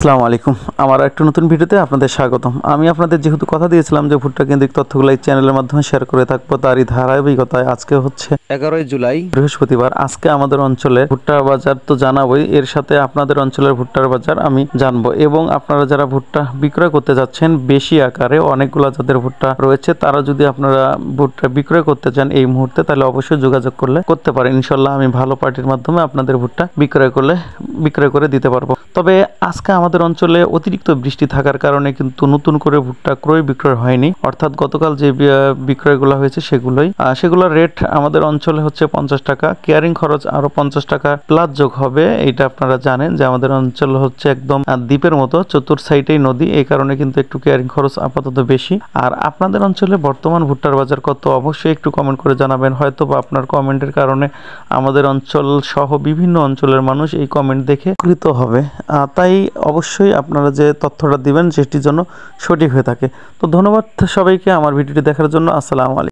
আসসালামু আলাইকুম। আমার একটা নতুন ভিডিওতে আপনাদের স্বাগতম। আমি আপনাদের যেহেতু কথা দিয়েছিলাম যে ভুট্টা কেন্দ্রিক তথ্যগুলো এই চ্যানেলের মাধ্যমে শেয়ার করে থাকবো, তারই ধারাবাহিকতায় আজকে হচ্ছে 11 জুলাই বৃহস্পতিবার। আজকে আমাদের অঞ্চলে ভুট্টার বাজার তো জানাবোই, এর সাথে আপনাদের অঞ্চলের ভুট্টার বাজার আমি জানবো এবং আপনারা যারা ভুট্টা বিক্রয় করতে যাচ্ছেন বেশি আকারে, অনেকগুলো যাদের ভুট্টা রয়েছে, তারা যদি আপনারা ভুট্টা বিক্রয় করতে চান এই মুহূর্তে, তাহলে অবশ্যই যোগাযোগ করতে পারেন। ইনশাল্লাহ আমি ভালো পার্টির মাধ্যমে আপনাদের ভুট্টা বিক্রয় করে দিতে পারবো। তবে আজকে আমাদের অঞ্চলে অতিরিক্ত বৃষ্টি থাকার কারণে কিন্তু নতুন করে ভুট্টা ক্রয় বিক্রয় হয়নি, অর্থাৎ গতকাল যে বিক্রয়গুলো হয়েছে সেগুলোর রেট আমাদের অঞ্চলে হচ্ছে 50 টাকা। কেয়ারিং খরচ আরো 50 টাকা প্লাস যোগ হবে। এটা আপনারা জানেন যে আমাদের অঞ্চল হচ্ছে একদম দ্বীপের মতো, চতুর সাইডেই নদী, এই কারণে কিন্তু একটু কেয়ারিং খরচ আপাতত বেশি। আর আপনাদের অঞ্চলে বর্তমান ভুট্টার বাজার কত অবশ্যই একটু কমেন্ট করে জানাবেন। হয়তো বা আপনার কমেন্টের কারণে আমাদের অঞ্চল সহ বিভিন্ন অঞ্চলের মানুষ এই কমেন্ট দেখে কৃত হবে। তাই অবশ্যই আপনারা যে তথ্যটা দিবেন সেটির জন্য সঠিক হয়ে থাকে। তো ধন্যবাদ সবাইকে আমার ভিডিওটি দেখার জন্য। আসসালামু আলাইকুম।